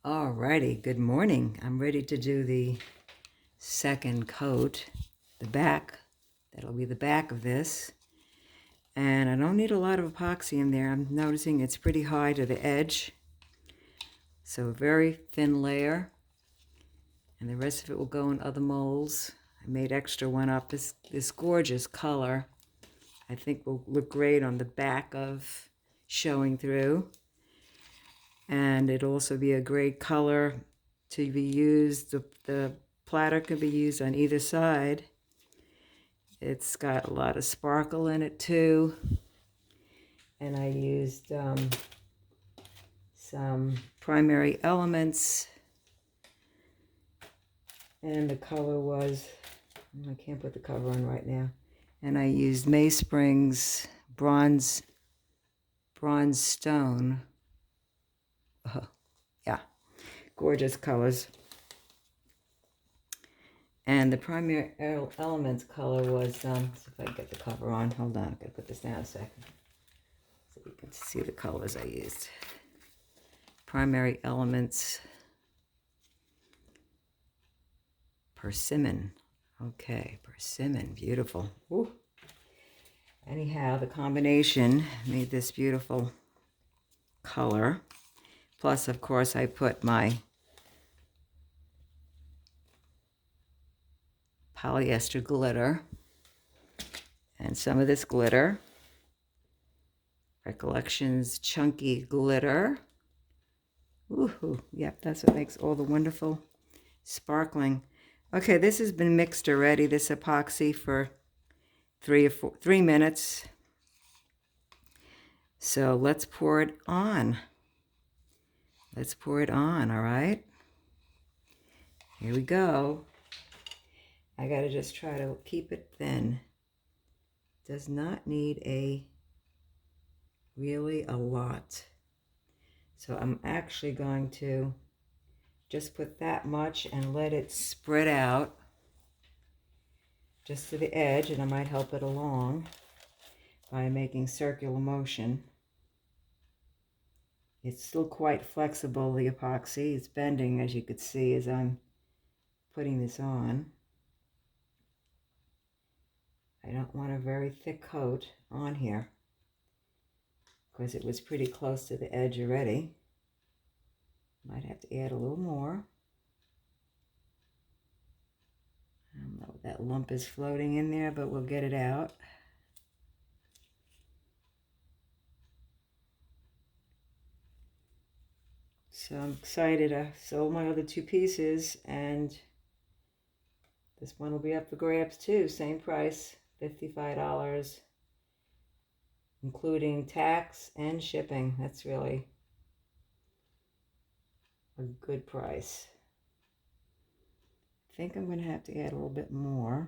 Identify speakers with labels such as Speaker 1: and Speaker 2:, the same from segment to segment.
Speaker 1: Alrighty, good morning. I'm ready to do the second coat, the back. That'll be the back of this. And I don't need a lot of epoxy in there. I'm noticing it's pretty high to the edge. So a very thin layer. And the rest of it will go in other molds. I made extra one up. This gorgeous color, I think will look great on the back of showing through. And it'll also be a great color to be used. The platter could be used on either side. It's got a lot of sparkle in it too. And I used some primary elements. And the color was, I can't put the cover on right now. And I used Mayspring's bronze stone. Yeah, gorgeous colors. And the primary elements color was, see if I can get the cover on. Hold on, I'm going to put this down a second so you can see the colors I used. Primary elements, persimmon. Okay, persimmon, beautiful. Ooh. Anyhow, the combination made this beautiful color. Plus, of course, I put my polyester glitter and some of this glitter. Recollections chunky glitter. Woohoo! Yep, that's what makes all the wonderful sparkling. Okay, this has been mixed already, this epoxy, for 3 minutes. So let's pour it on. Let's pour it on, all right? Here we go. I gotta just try to keep it thin. Does not need really a lot. So I'm actually going to just put that much and let it spread out just to the edge, and I might help it along by making circular motion. It's still quite flexible, the epoxy. It's bending, as you could see, as I'm putting this on. I don't want a very thick coat on here because it was pretty close to the edge already. Might have to add a little more. I don't know, that lump is floating in there, but we'll get it out. So I'm excited. I sold my other 2 pieces, and this one will be up for grabs too. Same price, $55, including tax and shipping. That's really a good price. I think I'm going to have to add a little bit more.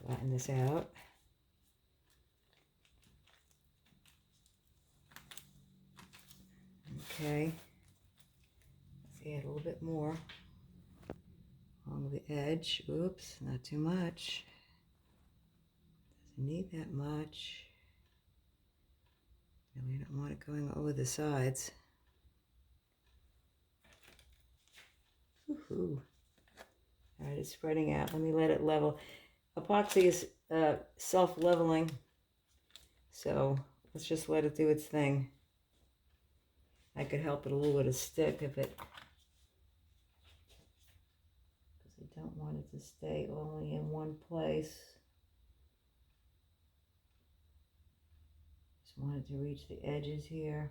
Speaker 1: Flatten this out. Okay. Let's add a little bit more along the edge. Oops, not too much. Doesn't need that much. Really don't want it going over the sides. Woohoo. All right, it's spreading out. Let me let it level. Epoxy is self-leveling, so let's just let it do its thing. I could help it a little bit to stick if it, because I don't want it to stay only in one place. Just want it to reach the edges here.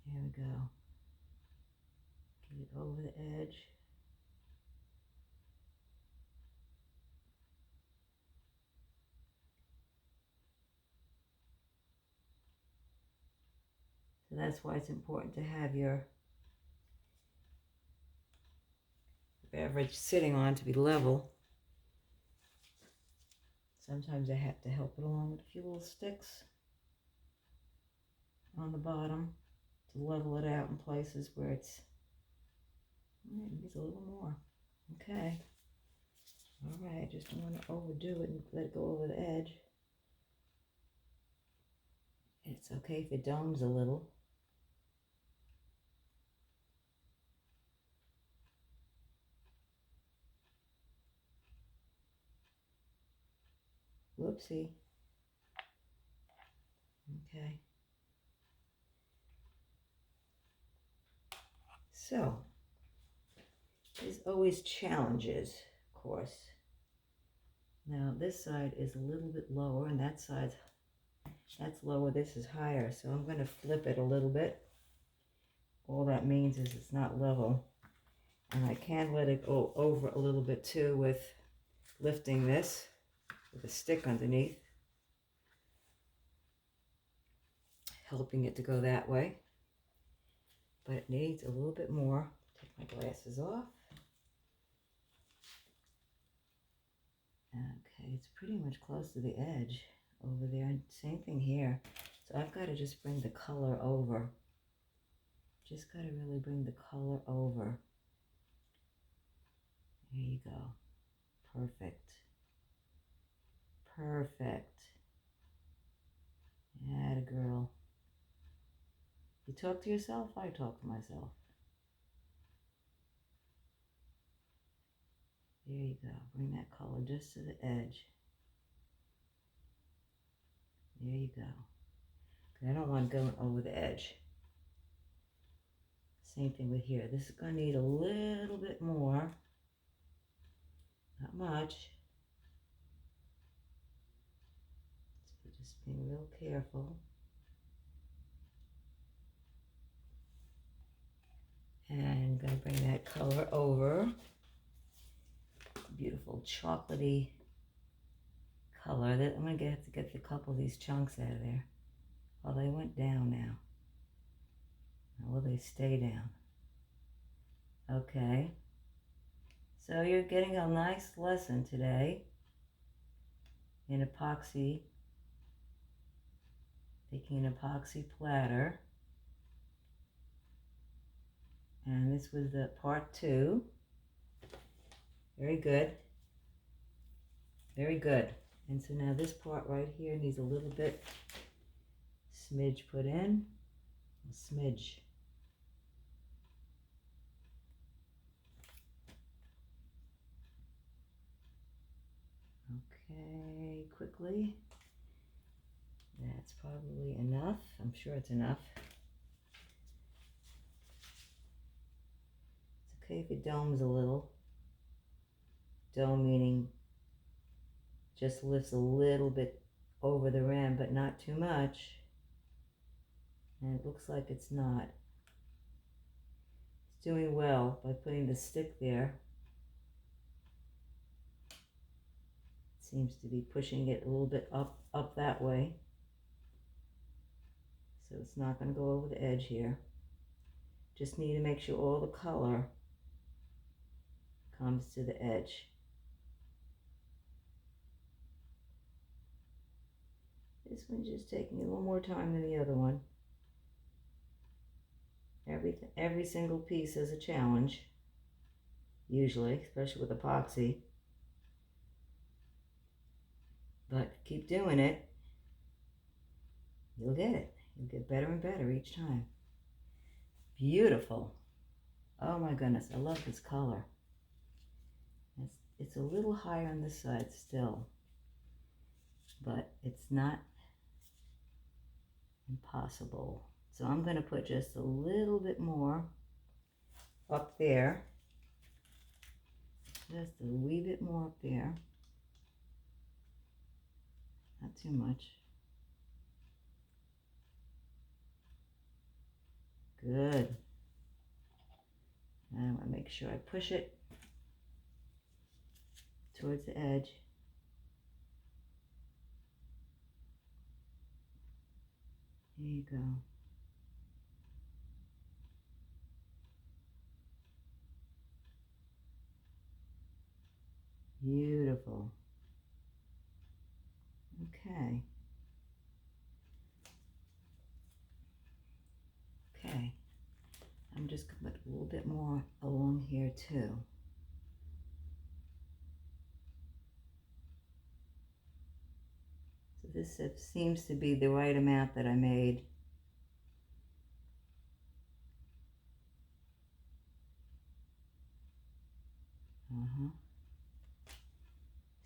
Speaker 1: There we go. Get it over the edge. So that's why it's important to have your beverage sitting on to be level. Sometimes I have to help it along with a few little sticks on the bottom to level it out in places where it's All right, needs a little more. Okay. All right, just don't want to overdo it and let it go over the edge. It's okay if it domes a little. Whoopsie. Okay. So, there's always challenges, of course. Now, this side is a little bit lower, and that's lower, this is higher. So I'm going to flip it a little bit. All that means is it's not level. And I can let it go over a little bit too with lifting this with a stick underneath, helping it to go that way. But it needs a little bit more. Take my glasses off. Okay, it's pretty much close to the edge over there. Same thing here. So I've got to just bring the color over. Just got to really bring the color over. There you go. Perfect. Perfect. Atta girl. You talk to yourself, I talk to myself. There you go. Bring that color just to the edge. There you go. I don't want going over the edge. Same thing with here. This is going to need a little bit more. Not much. So just being real careful. And I'm going to bring that color over. Beautiful chocolatey color. That I'm going to have to get a couple of these chunks out of there. Oh, they went down now. Now, will they stay down? Okay. So you're getting a nice lesson today in epoxy, making an epoxy platter. And this was the part 2. Very good. Very good. And so now this part right here needs a little bit smidge put in. A smidge. Okay, quickly. That's probably enough. I'm sure it's enough. It's okay if it domes a little. Dome meaning just lifts a little bit over the rim, but not too much. And it looks like it's not. It's doing well by putting the stick there. It seems to be pushing it a little bit up that way. So it's not going to go over the edge here. Just need to make sure all the color comes to the edge. This one's just taking a little more time than the other one. Every single piece is a challenge, usually, especially with epoxy. But keep doing it. You'll get it. You'll get better and better each time. Beautiful. Oh my goodness, I love this color. It's a little higher on this side still, but it's not impossible. So I'm going to put just a little bit more up there. Just a wee bit more up there. Not too much. Good. Now I want to make sure I push it towards the edge. There you go. Beautiful. Okay. Okay. I'm just going to a little bit more along here too. So this seems to be the right amount that I made.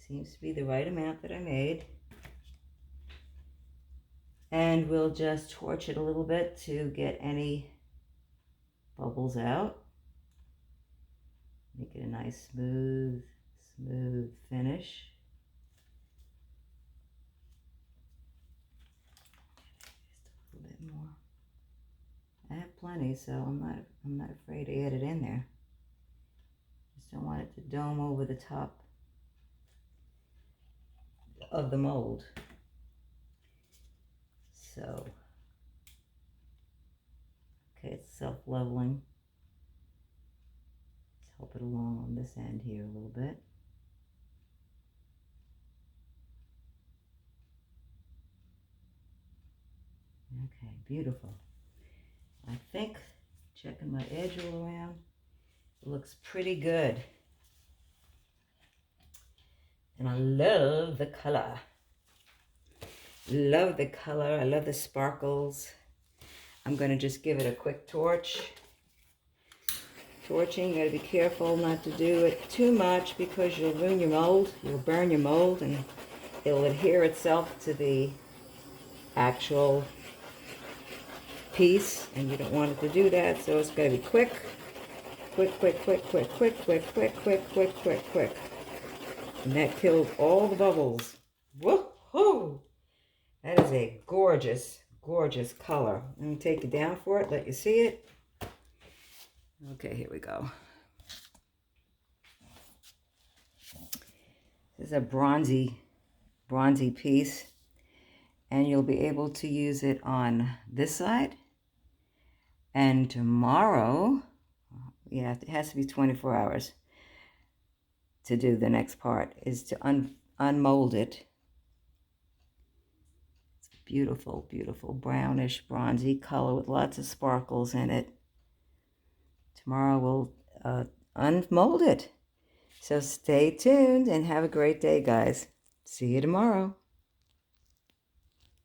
Speaker 1: Seems to be the right amount that I made. And we'll just torch it a little bit to get any bubbles out. Make it a nice smooth finish. Just a little bit more. I have plenty, so I'm not afraid to add it in there. Just don't want it to dome over the top of the mold. So, okay, it's self-leveling. Let's help it along on this end here a little bit. Okay, beautiful. I think, checking my edge all around, it looks pretty good. And I love the color. Love the color. I love the sparkles. I'm going to just give it a quick torch. Torching, you got to be careful not to do it too much because you'll ruin your mold. You'll burn your mold and it'll adhere itself to the actual piece, and you don't want it to do that, so it's got to be quick. Quick, quick, quick, quick, quick, quick, quick, quick, quick, quick, quick. And that kills all the bubbles. Woohoo! That is a gorgeous, gorgeous color. Let me take it down for it, let you see it. Okay, here we go. This is a bronzy piece, and you'll be able to use it on this side. And tomorrow, yeah, it has to be 24 hours to do the next part, is to unmold it. It's a beautiful, beautiful brownish bronzy color with lots of sparkles in it. Tomorrow we'll unmold it. So stay tuned and have a great day, guys. See you tomorrow.